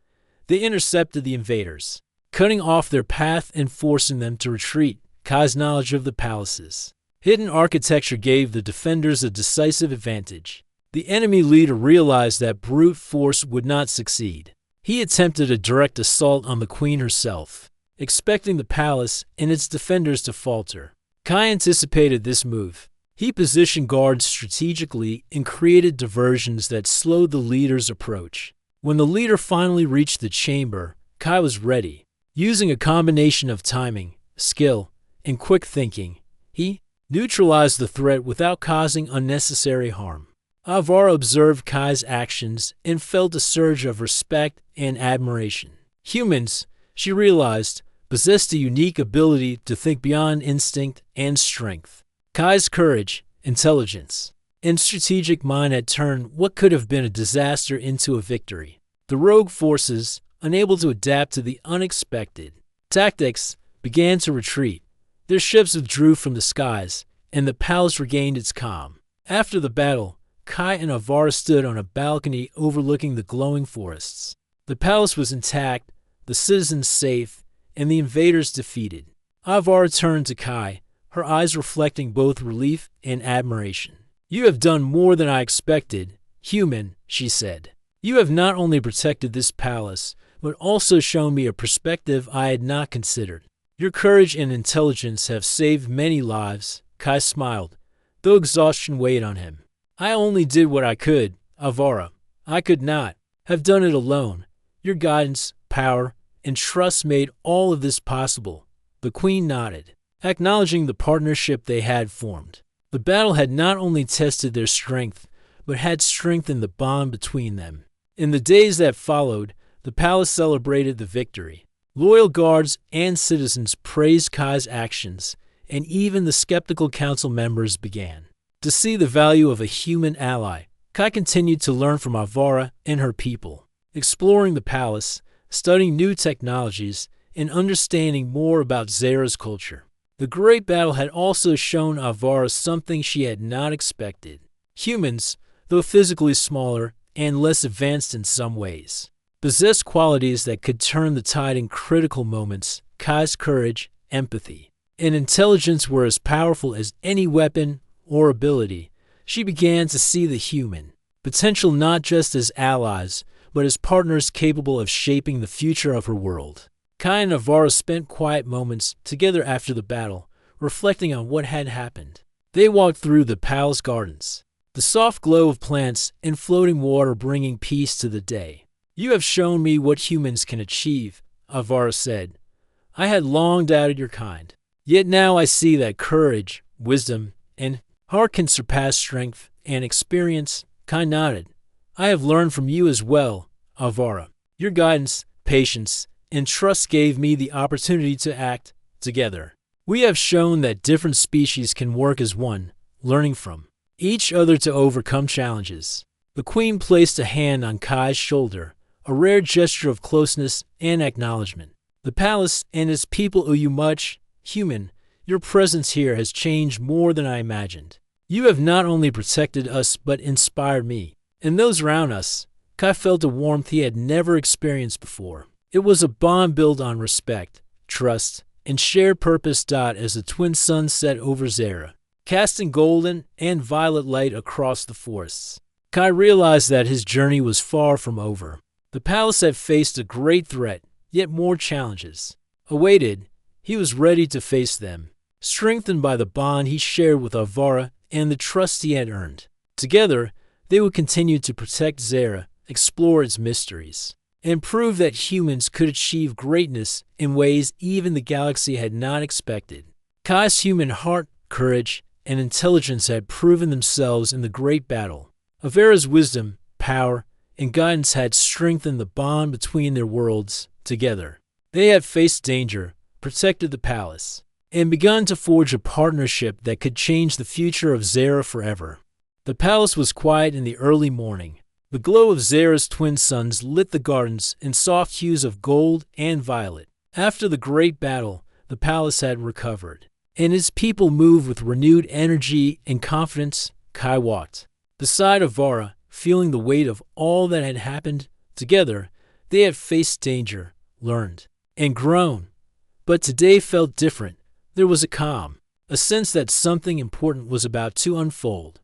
They intercepted the invaders, cutting off their path and forcing them to retreat. Kai's knowledge of the palace's hidden architecture gave the defenders a decisive advantage. The enemy leader realized that brute force would not succeed. He attempted a direct assault on the queen herself, expecting the palace and its defenders to falter. Kai anticipated this move. He positioned guards strategically and created diversions that slowed the leader's approach. When the leader finally reached the chamber, Kai was ready. Using a combination of timing, skill, and quick thinking, he neutralized the threat without causing unnecessary harm. Alvara observed Kai's actions and felt a surge of respect and admiration. Humans, she realized, possessed a unique ability to think beyond instinct and strength. Kai's courage, intelligence, and strategic mind had turned what could have been a disaster into a victory. The rogue forces, unable to adapt to the unexpected, Tactics began to retreat. Their ships withdrew from the skies, and the palace regained its calm. After the battle, Kai and Avara stood on a balcony overlooking the glowing forests. The palace was intact, the citizens safe, and the invaders defeated. Avara turned to Kai, her eyes reflecting both relief and admiration. "You have done more than I expected, human," she said. "You have not only protected this palace, but also shown me a perspective I had not considered. Your courage and intelligence have saved many lives." Kai smiled, though exhaustion weighed on him. "I only did what I could, Avara. I could not have done it alone. Your guidance, power, and trust made all of this possible." The queen nodded, acknowledging the partnership they had formed. The battle had not only tested their strength, but had strengthened the bond between them. In the days that followed, the palace celebrated the victory. Loyal guards and citizens praised Kai's actions, and even the skeptical council members began to see the value of a human ally. Kai continued to learn from Avara and her people, exploring the palace, studying new technologies, and understanding more about Zera's culture. The great battle had also shown Avara something she had not expected. Humans, though physically smaller and less advanced in some ways, possessed qualities that could turn the tide in critical moments. Kai's courage, empathy, and intelligence were as powerful as any weapon or ability. She began to see the human potential not just as allies, but as partners capable of shaping the future of her world. Kai and Avara spent quiet moments together after the battle, reflecting on what had happened. They walked through the palace gardens, the soft glow of plants and floating water bringing peace to the day. "You have shown me what humans can achieve," Avara said. "I had long doubted your kind. Yet now I see that courage, wisdom, and heart can surpass strength and experience." Kai nodded. "I have learned from you as well, Avara. Your guidance, patience, and trust gave me the opportunity to act together. We have shown that different species can work as one, learning from each other to overcome challenges." The queen placed a hand on Kai's shoulder, a rare gesture of closeness and acknowledgement. "The palace and its people owe you much, human. Your presence here has changed more than I imagined. You have not only protected us but inspired me and those around us." Kai felt a warmth he had never experienced before. It was a bond built on respect, trust, and shared purpose. As the twin suns set over Zera, casting golden and violet light across the forests, Kai realized that his journey was far from over. The palace had faced a great threat, yet more challenges awaited. He was ready to face them, strengthened by the bond he shared with Avara and the trust he had earned. Together, they would continue to protect Zera, explore its mysteries, and prove that humans could achieve greatness in ways even the galaxy had not expected. Kai's human heart, courage, and intelligence had proven themselves in the great battle. Avara's wisdom, power, and guidance had strengthened the bond between their worlds. Together, they had faced danger, protected the palace, and begun to forge a partnership that could change the future of Zera forever. The palace was quiet in the early morning. The glow of Zera's twin suns lit the gardens in soft hues of gold and violet. After the great battle, the palace had recovered, and its people moved with renewed energy and confidence. Kai walked beside Avara, feeling the weight of all that had happened. Together, they had faced danger, learned, and grown. But today felt different. There was a calm, a sense that something important was about to unfold.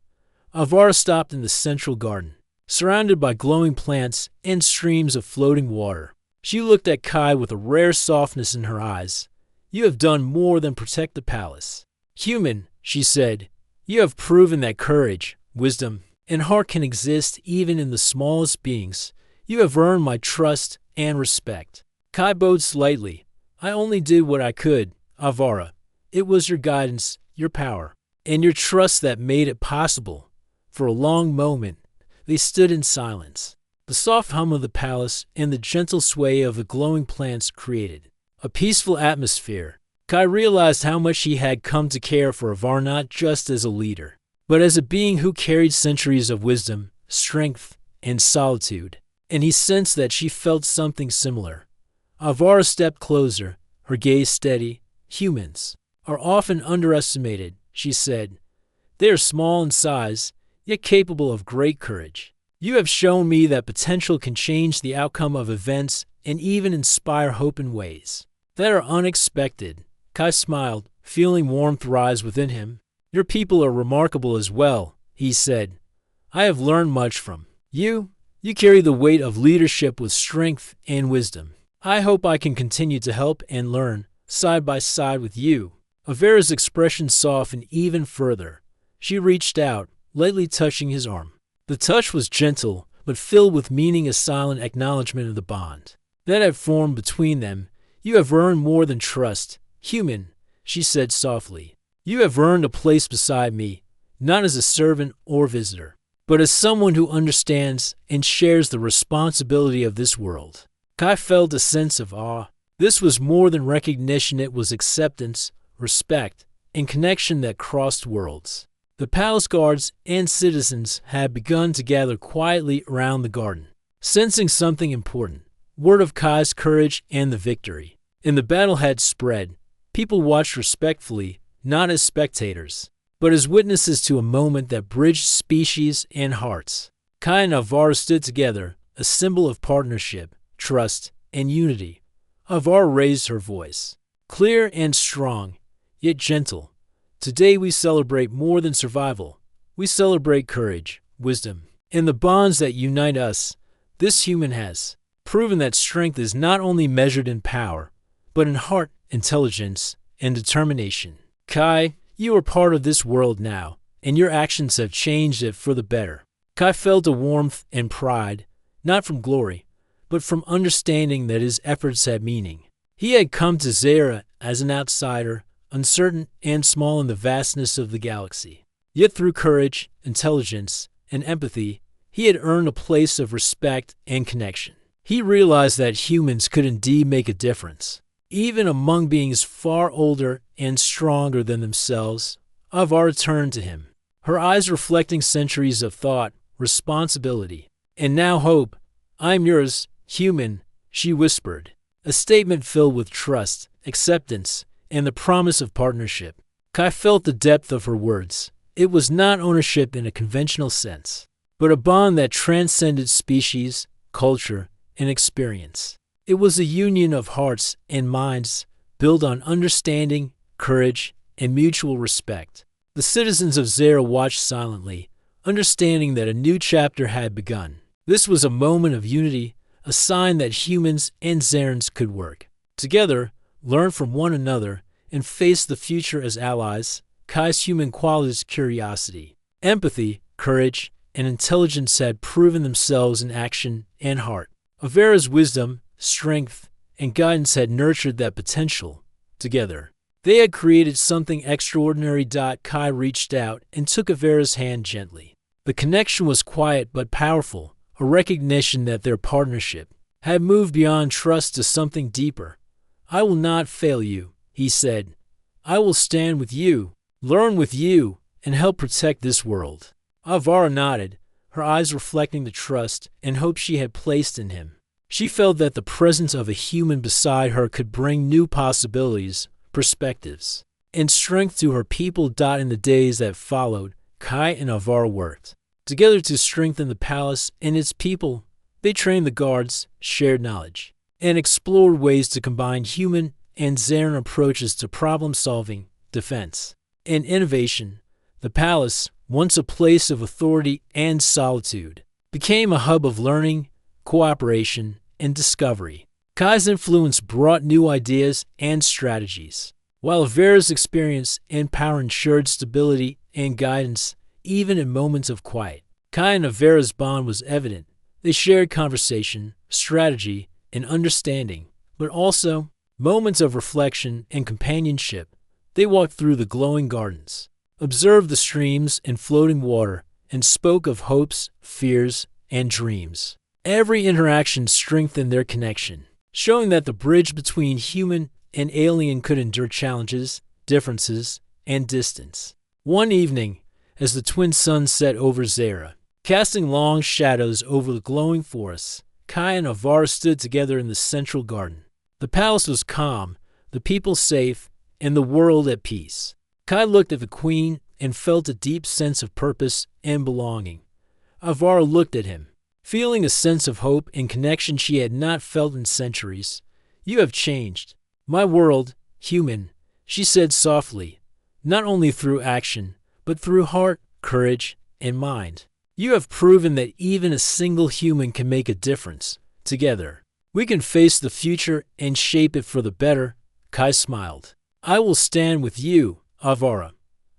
Avara stopped in the central garden, surrounded by glowing plants and streams of floating water. She looked at Kai with a rare softness in her eyes. "You have done more than protect the palace. Human," she said, "you have proven that courage, wisdom, and heart can exist even in the smallest beings. You have earned my trust and respect." Kai bowed slightly. "I only did what I could, Avara. It was your guidance, your power, and your trust that made it possible." For a long moment, they stood in silence. The soft hum of the palace and the gentle sway of the glowing plants created a peaceful atmosphere. Kai realized how much he had come to care for Avara, not just as a leader, but as a being who carried centuries of wisdom, strength, and solitude. And he sensed that she felt something similar. Avara stepped closer, her gaze steady. Humans are often underestimated, she said. They are small in size, yet capable of great courage. You have shown me that potential can change the outcome of events and even inspire hope in ways that are unexpected. Kai smiled, feeling warmth rise within him. Your people are remarkable as well, he said. I have learned much from you. You carry the weight of leadership with strength and wisdom. I hope I can continue to help and learn side by side with you. Avera's expression softened even further. She reached out, lightly touching his arm. The touch was gentle, but filled with meaning, a silent acknowledgement of the bond that had formed between them. You have earned more than trust, human, she said softly. You have earned a place beside me, not as a servant or visitor, but as someone who understands and shares the responsibility of this world. Kai felt a sense of awe. This was more than recognition, it was acceptance, respect, and connection that crossed worlds. The palace guards and citizens had begun to gather quietly around the garden, sensing something important. Word of Kai's courage and the victory. And the battle had spread. People watched respectfully, not as spectators, but as witnesses to a moment that bridged species and hearts. Kai and Avara stood together, a symbol of partnership, trust, and unity. Avara raised her voice, clear and strong, yet gentle. Today we celebrate more than survival. We celebrate courage, wisdom, and the bonds that unite us. This human has proven that strength is not only measured in power, but in heart, intelligence, and determination. Kai, you are part of this world now, and your actions have changed it for the better. Kai felt a warmth and pride, not from glory, but from understanding that his efforts had meaning. He had come to Zera as an outsider, uncertain and small in the vastness of the galaxy. Yet through courage, intelligence, and empathy, he had earned a place of respect and connection. He realized that humans could indeed make a difference, even among beings far older and stronger than themselves. Avara turned to him, her eyes reflecting centuries of thought, responsibility, and now hope. I am yours, human, she whispered, a statement filled with trust, acceptance, and the promise of partnership. Kai felt the depth of her words. It was not ownership in a conventional sense, but a bond that transcended species, culture, and experience. It was a union of hearts and minds built on understanding, courage, and mutual respect. The citizens of Zera watched silently, understanding that a new chapter had begun. This was a moment of unity, a sign that humans and Zerans could work together, learn from one another, and face the future as allies. Kai's human qualities, curiosity, empathy, courage, and intelligence had proven themselves in action and heart. Avera's wisdom, strength, and guidance had nurtured that potential. Together, they had created something extraordinary. Kai reached out and took Avera's hand gently. The connection was quiet but powerful, a recognition that their partnership had moved beyond trust to something deeper. I will not fail you, he said. I will stand with you, learn with you, and help protect this world. Avara nodded, her eyes reflecting the trust and hope she had placed in him. She felt that the presence of a human beside her could bring new possibilities, perspectives, and strength to her people. In the days that followed, Kai and Avara worked together to strengthen the palace and its people. They trained the guards, shared knowledge, and explored ways to combine human and Zeran approaches to problem-solving, defense, and innovation. The palace, once a place of authority and solitude, became a hub of learning, cooperation, and discovery. Kai's influence brought new ideas and strategies, while Avera's experience and power ensured stability and guidance even in moments of quiet. Kai and Avera's bond was evident. They shared conversation, strategy, and understanding, but also moments of reflection and companionship. They walked through the glowing gardens, observed the streams and floating water, and spoke of hopes, fears, and dreams. Every interaction strengthened their connection, showing that the bridge between human and alien could endure challenges, differences, and distance. One evening, as the twin suns set over Zera, casting long shadows over the glowing forests, Kai and Avara stood together in the central garden. The palace was calm, the people safe, and the world at peace. Kai looked at the queen and felt a deep sense of purpose and belonging. Avara looked at him, feeling a sense of hope and connection she had not felt in centuries. "You have changed my world, human," she said softly, "not only through action, but through heart, courage, and mind. You have proven that even a single human can make a difference. Together, we can face the future and shape it for the better." Kai smiled. "I will stand with you, Avara.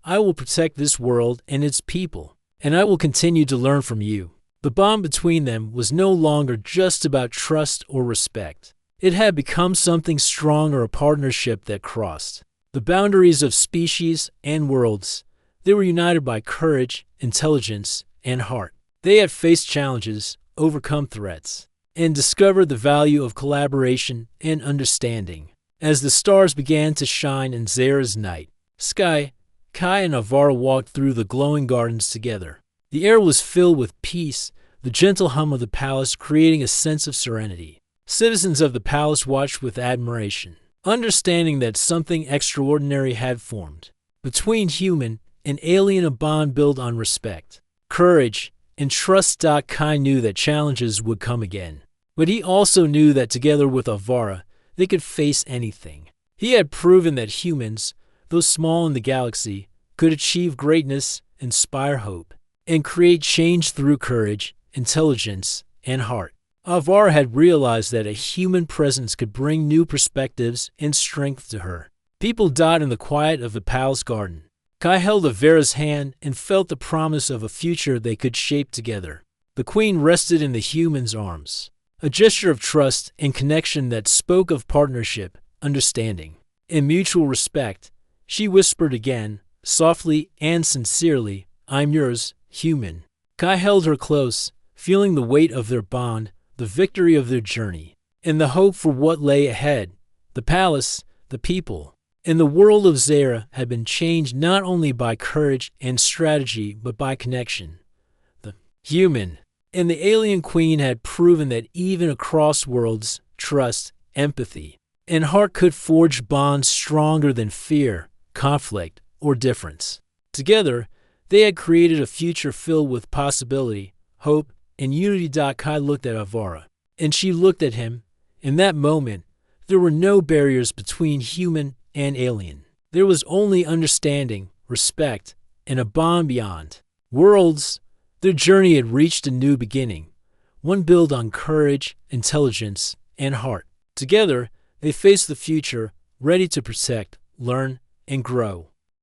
I will protect this world and its people, and I will continue to learn from you." The bond between them was no longer just about trust or respect. It had become something stronger, a partnership that crossed the boundaries of species and worlds. They were united by courage, intelligence, and heart. They had faced challenges, overcome threats, and discovered the value of collaboration and understanding. As the stars began to shine in Zara's night sky, Kai and Avara walked through the glowing gardens together. The air was filled with peace, the gentle hum of the palace creating a sense of serenity. Citizens of the palace watched with admiration, understanding that something extraordinary had formed. Between human and alien, a bond built on respect, courage, and trust. Kai knew that challenges would come again, but he also knew that together with Avara, they could face anything. He had proven that humans, though small in the galaxy, could achieve greatness, inspire hope, and create change through courage, intelligence, and heart. Avara had realized that a human presence could bring new perspectives and strength to her. People died in the quiet of the palace garden. Kai held Avara's hand and felt the promise of a future they could shape together. The queen rested in the human's arms, a gesture of trust and connection that spoke of partnership, understanding, and mutual respect. She whispered again, softly and sincerely, "I'm yours, human." Kai held her close, feeling the weight of their bond, the victory of their journey, and the hope for what lay ahead. The palace, the people, and the world of Zara had been changed not only by courage and strategy, but by connection. The human and the alien queen had proven that even across worlds, trust, empathy, and heart could forge bonds stronger than fear, conflict, or difference. Together, they had created a future filled with possibility, hope, and unity. Kai looked at Avara, and she looked at him. In that moment, there were no barriers between human and alien. There was only understanding, respect, and a bond beyond worlds. Their journey had reached a new beginning, one built on courage, intelligence, and heart. Together, they faced the future, ready to protect, learn, and grow.